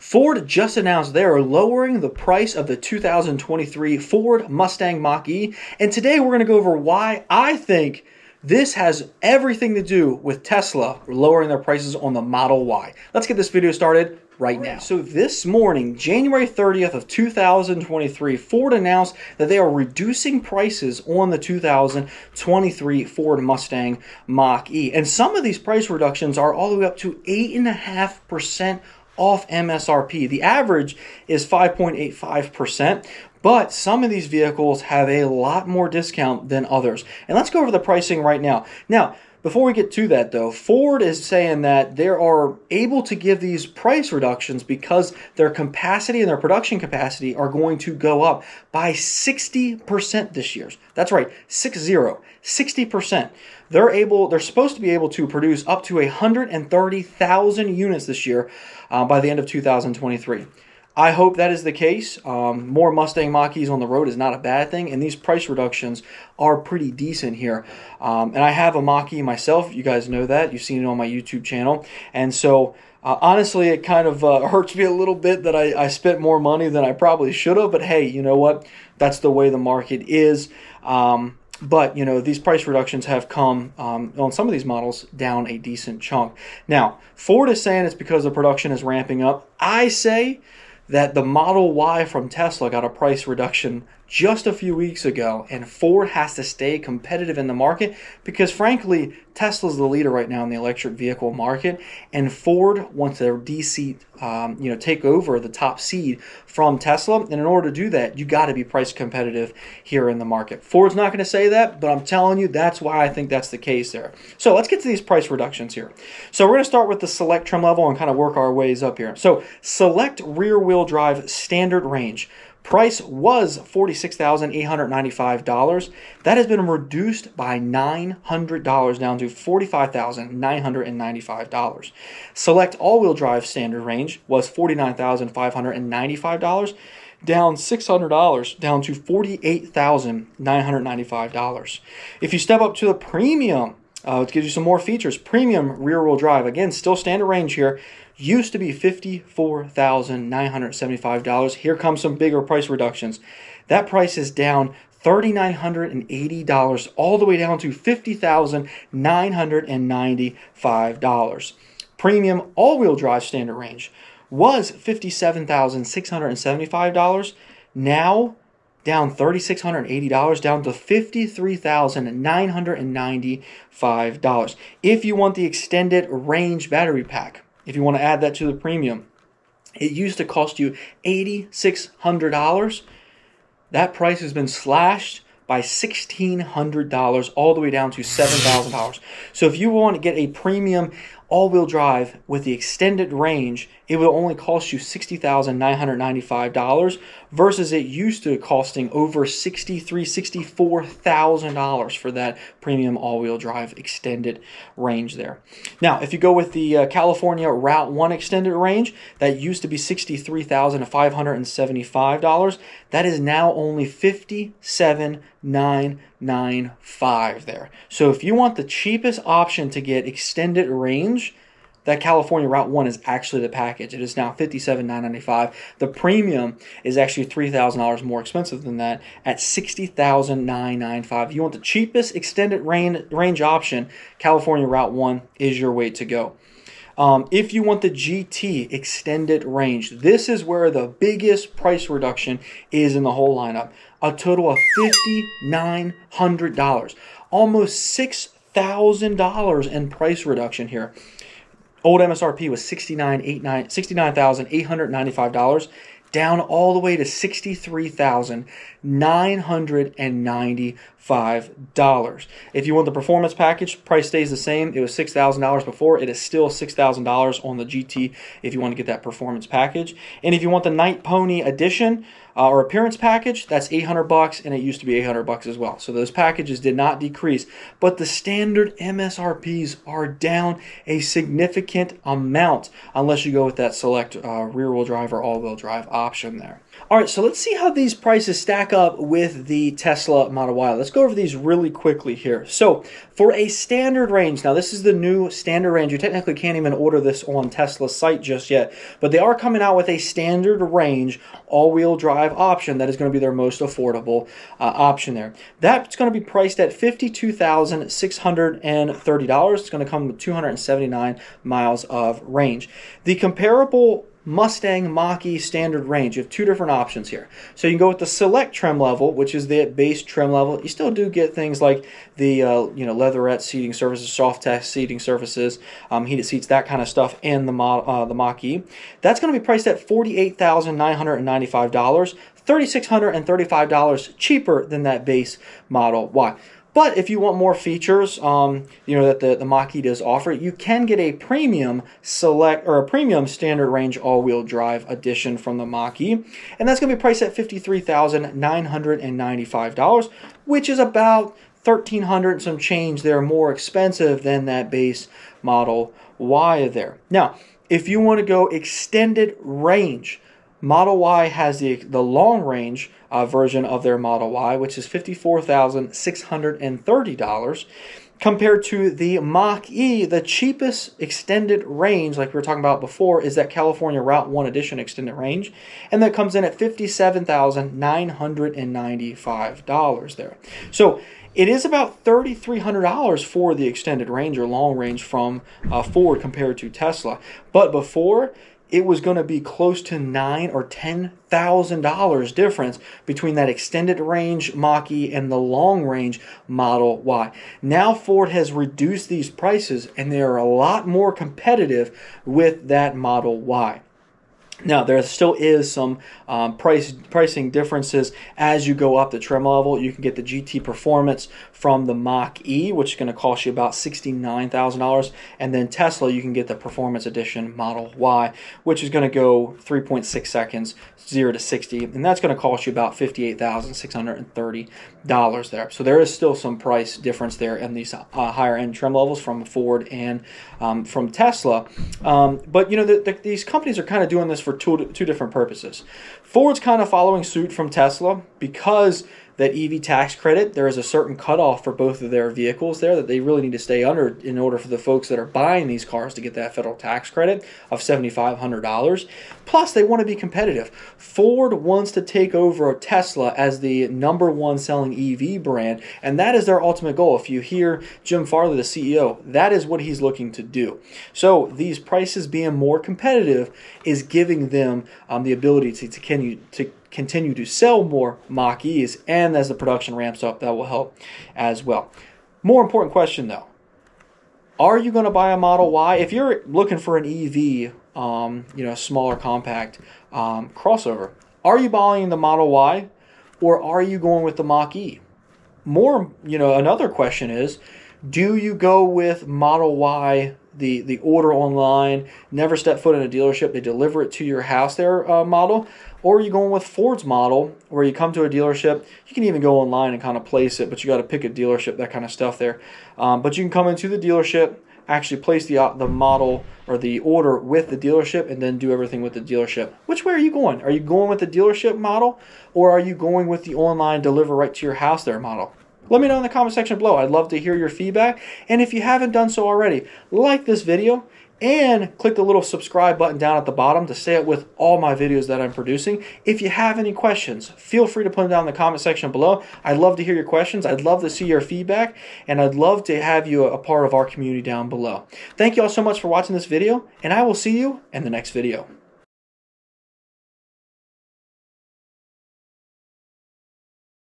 Ford just announced they are lowering the price of the 2023 Ford Mustang Mach-E, and today we're going to go over why I think this has everything to do with Tesla lowering their prices on the Model Y. Let's get this video started right now. So this morning, January 30th of 2023, Ford announced that they are reducing prices on the 2023 Ford Mustang Mach-E. And some of these price reductions are all the way up to 8.5% off MSRP. The average is 5.85%. But some of these vehicles have a lot more discount than others. And let's go over the pricing right now. Now, before we get to that though, Ford is saying that they are able to give these price reductions because their capacity and their production capacity are going to go up by 60% this year. That's right, 60%. They're supposed to be able to produce up to 130,000 units this year by the end of 2023. I hope that is the case. More Mustang Mach-E's on the road is not a bad thing, and these price reductions are pretty decent here. And I have a Mach-E myself. You guys know that. You've seen it on my YouTube channel. And so, honestly, it kind of hurts me a little bit that I spent more money than I probably should have. But hey, you know what? That's the way the market is. But, you know, these price reductions have come, on some of these models, down a decent chunk. Now, Ford is saying it's because the production is ramping up. I say that the Model Y from Tesla got a price reduction just a few weeks ago, and Ford has to stay competitive in the market because, frankly, Tesla's the leader right now in the electric vehicle market, and Ford wants to take over the top seed from Tesla. And in order to do that, you got to be price competitive here in the market. Ford's not going to say that, but I'm telling you, that's why I think that's the case there. So let's get to these price reductions here. So we're going to start with the select trim level and kind of work our ways up here. So select rear-wheel drive standard range. Price was $46,895. That has been reduced by $900 down to $45,995. Select all-wheel drive standard range was $49,595. Down $600 down to $48,995. If you step up to the premium, it gives you some more features. Premium rear-wheel drive, again, still standard range here, used to be $54,975. Here comes some bigger price reductions. That price is down $3,980 all the way down to $50,995. Premium all-wheel drive standard range was $57,675. Now down $3,680 down to $53,995. If you want the extended range battery pack, if you want to add that to the premium, it used to cost you $8,600. That price has been slashed by $1,600 all the way down to $7,000. So if you want to get a premium all-wheel drive with the extended range, it will only cost you $60,995 versus it used to costing over $64,000 for that premium all-wheel drive extended range there. Now, if you go with the California Route 1 extended range, that used to be $63,575. That is now only $57,995 there. So if you want the cheapest option to get extended range, that California Route 1 is actually the package. It is now $57,995. The premium is actually $3,000 more expensive than that at $60,995. You want the cheapest extended range option, California Route 1 is your way to go. If you want the GT extended range, this is where the biggest price reduction is in the whole lineup. A total of $5,900. Almost $6,000 in price reduction here. Old MSRP was $69,895, down all the way to $63,995. If you want the performance package, price stays the same. It was $6,000 before. It is still $6,000 on the GT if you want to get that performance package. And if you want the Night Pony Edition or appearance package, that's $800, and it used to be $800 as well. So those packages did not decrease, but the standard MSRPs are down a significant amount unless you go with that select rear-wheel drive or all-wheel drive option. option there. All right, so let's see how these prices stack up with the Tesla Model Y. Let's go over these really quickly here. So for a standard range, now this is the new standard range. You technically can't even order this on Tesla's site just yet, but they are coming out with a standard range all-wheel drive option that is going to be their most affordable option there. That's going to be priced at $52,630. It's going to come with 279 miles of range. The comparable Mustang Mach-E standard range, you have two different options here. So you can go with the select trim level, which is the base trim level. You still do get things like the leatherette seating surfaces, soft touch seating surfaces, heated seats, that kind of stuff in the Mach-E. That's going to be priced at $48,995, $3,635 cheaper than that base Model Y. But if you want more features, that the Mach-E does offer, you can get a premium select or a premium standard range all-wheel drive edition from the Mach-E, and that's going to be priced at $53,995, which is about $1,300 and some change there, more expensive than that base Model Y there. Now, if you want to go extended range, Model Y has the long range version of their Model Y, which is $54,630, compared to the Mach-E. The cheapest extended range, like we were talking about before, is that California Route 1 Edition extended range, and that comes in at $57,995 there. So it is about $3,300 for the extended range or long range from Ford compared to Tesla. But before, it was going to be close to $9,000 or $10,000 difference between that extended range Mach-E and the long range Model Y. Now Ford has reduced these prices, and they are a lot more competitive with that Model Y. Now, there still is some pricing differences as you go up the trim level. You can get the GT Performance from the Mach-E, which is going to cost you about $69,000. And then Tesla, you can get the Performance Edition Model Y, which is going to go 3.6 seconds, 0 to 60. And that's going to cost you about $58,630 there. So there is still some price difference there in these higher end trim levels from Ford and from Tesla. But, these companies are kind of doing this for two different purposes. Ford's kind of following suit from Tesla because that EV tax credit, there is a certain cutoff for both of their vehicles there that they really need to stay under in order for the folks that are buying these cars to get that federal tax credit of $7,500. Plus, they want to be competitive. Ford wants to take over Tesla as the #1 selling EV brand, and that is their ultimate goal. If you hear Jim Farley, the CEO, that is what he's looking to do. So these prices being more competitive is giving them the ability to continue to sell more Mach-E's, and as the production ramps up, that will help as well. More important question though, are you going to buy a Model Y? If you're looking for an EV, smaller compact crossover, are you buying the Model Y or are you going with the Mach-E? Another question is, do you go with Model Y, the order online, never step foot in a dealership, they deliver it to your house there model? Or are you going with Ford's model, where you come to a dealership, you can even go online and kind of place it, but you got to pick a dealership, that kind of stuff there. But you can come into the dealership, actually place the model or the order with the dealership, and then do everything with the dealership. Which way are you going? Are you going with the dealership model, or are you going with the online deliver right to your house there model? Let me know in the comment section below. I'd love to hear your feedback. And if you haven't done so already, like this video and click the little subscribe button down at the bottom to stay up with all my videos that I'm producing. If you have any questions, feel free to put them down in the comment section below. I'd love to hear your questions. I'd love to see your feedback, and I'd love to have you a part of our community down below. Thank you all so much for watching this video, and I will see you in the next video.